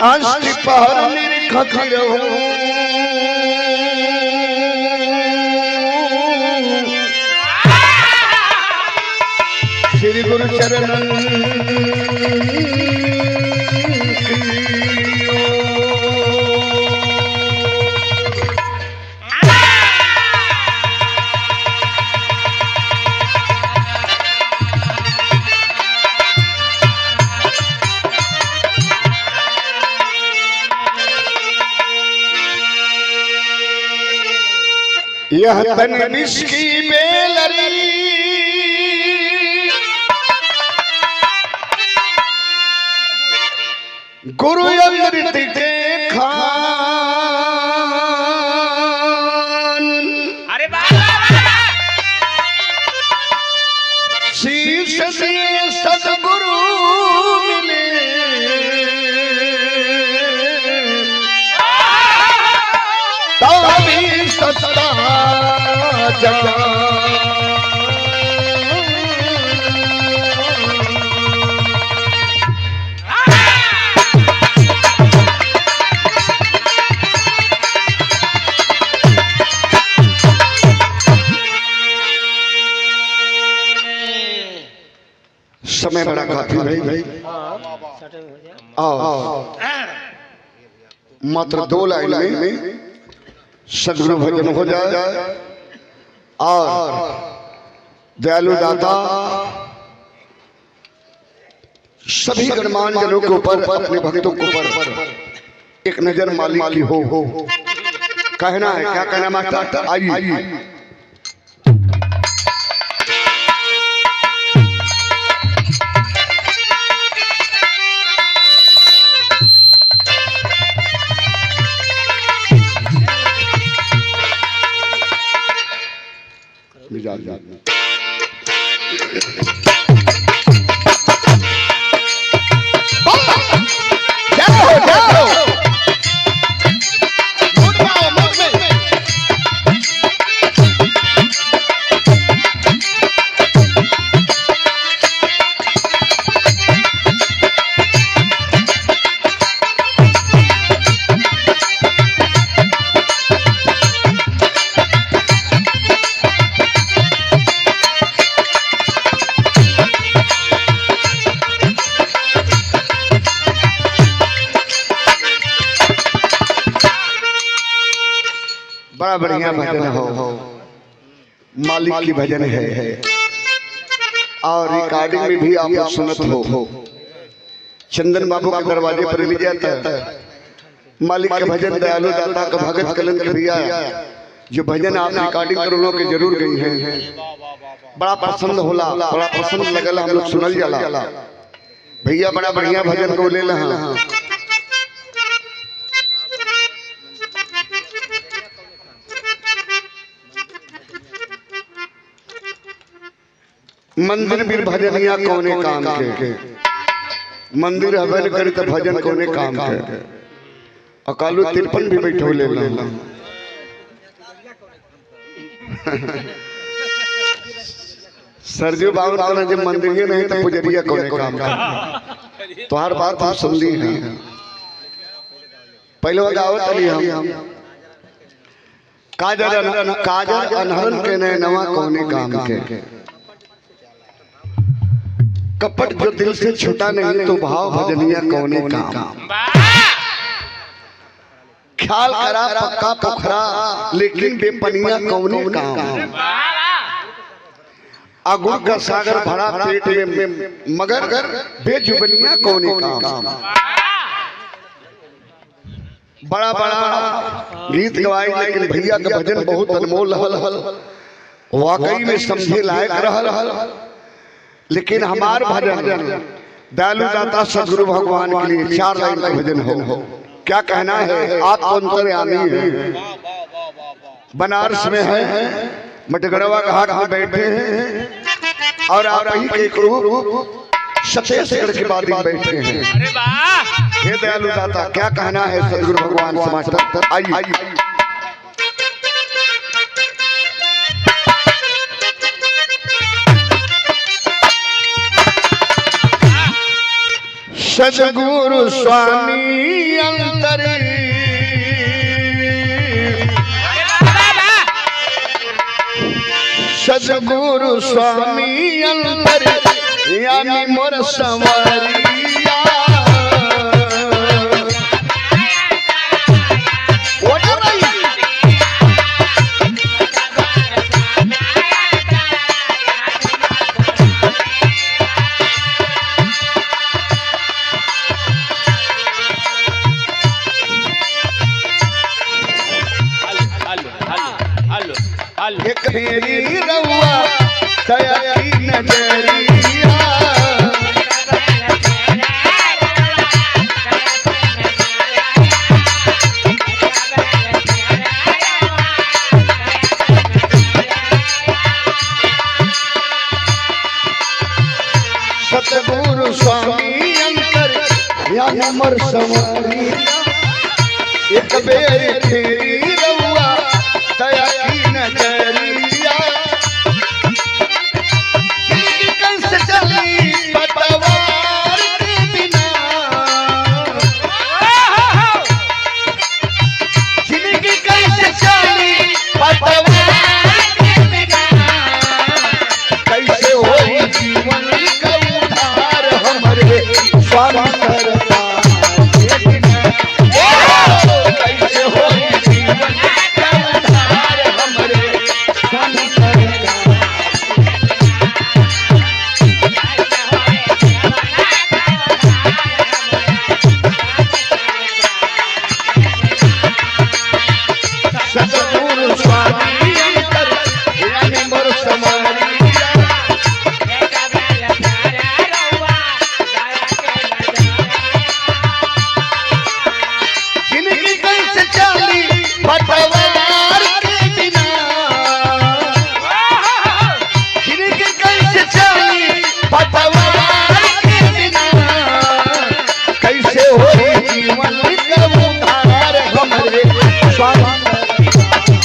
अष्ट पहर निरखत रहूं श्री गुरु चरणन यह तन विष की बेलरी गुरु अमृत के खान। अरे बाबा शीश दिए सदगुरु मिले तभी सत्ता समय बड़ा काफी भाई मात्र 2 लाइन में सदगुरु भजन हो जाए और दयालु दाता सभी गणमान्य जनों के ऊपर अपने भक्तों के ऊपर एक नजर मालिक की हो। कहना है क्या कहना मास्टर? आइए मिजाज जाओ जाओ बड़ा बढ़िया भजन हो मालिक की भजन है और रिकॉर्डिंग में भी आप सुनत हो। चंदन बाबू के दरवाजे पर ले जाता है मालिक के भजन दयालु दाता का भगत कलन के भैया जो भजन आप रिकॉर्डिंग करो के जरूर गई हैं। बड़ा पसंद होला बड़ा पसंद लगल हम लोग सुनल जाला भैया बड़ा बढ़िया भजन को ले ला। मंदिर भी भजनिया कोने काम के मंदिर हवन करी तो भजन कोने काम के अकालू 53 भी बैठो ले ला। सरजू बाबू कहना जब मंदिर के नहीं तो पुजरिया कोने काम का तो हर बात हम सुन ली है। पहले गावत अली हम काजल अनहरन के नए नवा कोने काम के कपट जो दिल से छूटा नहीं तो भाव भजनिया कोने काम। ख्याल करा पक्का पोखरा लेकिन बेपनिया कोने काम। अगुर का सागर भरा पेट में मगर बेजुबनिया कोने काम। बड़ा बड़ा गीत गवाए लेकिन भैया का भजन बहुत अनमोल हल वाकई में समझे लायक रहल। लेकिन हमार भजन दयालु दाता सदगुरु भगवान के लिए 4 लाइन का भजन हो। क्या कहना है? आप अंतर्यामी है बनारस में है मटगड़वा घाट में बैठे हैं और आप ही के रूप छत्तीसगढ़ के बाद बैठे हैं। हे दयालु दाता क्या कहना है सदगुरु भगवान समाचार? आइए सदगुरु स्वामी अंतर सदगुरु स्वामी अंतर यानी मोर संवरिया एक फेरी रउआ दया की नजरिया सतगुरु स्वामी अंतर यानी मोर संवरिया एक बेर फेरी रउआ दया की नजरिया कैसे चली पतवार के बिना जिंदगी कैसे चली पतवार के बिना कैसे होई जीवन का उद्धार हमरे स्वामी सरकार के बिना कैसे होई जीवन का उद्धार हमरे स्वामी सरकार सतगुरु स्वामी अंतर यानी मोर संवरिया जिंदगी कैसे चली पतवार के बिना जिंदगी कैसे चली पतवार के बिना कैसे होई जीवन का उद्धार हमरे स्वामी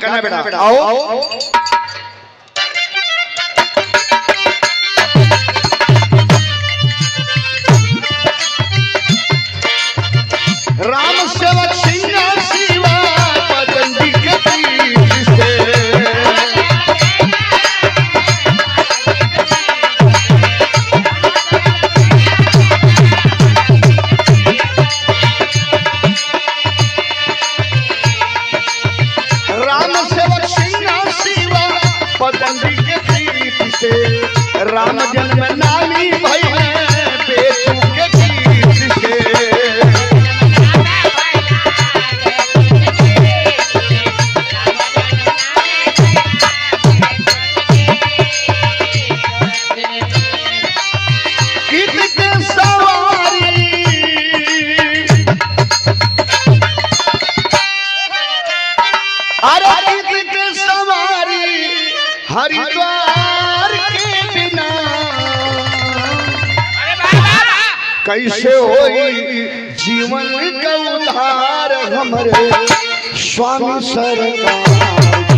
क्या करना है बेटा? आओ राम सेवक सिंह शिवा पतंजी के तीर से राम सेवक सिंह शिवा पतंजी के तीर से राम जन्म नामी भई बेटू के तीर से हरिद्वार के बिना कैसे होई जीवन का उद्धार हमरे स्वामी सरकार।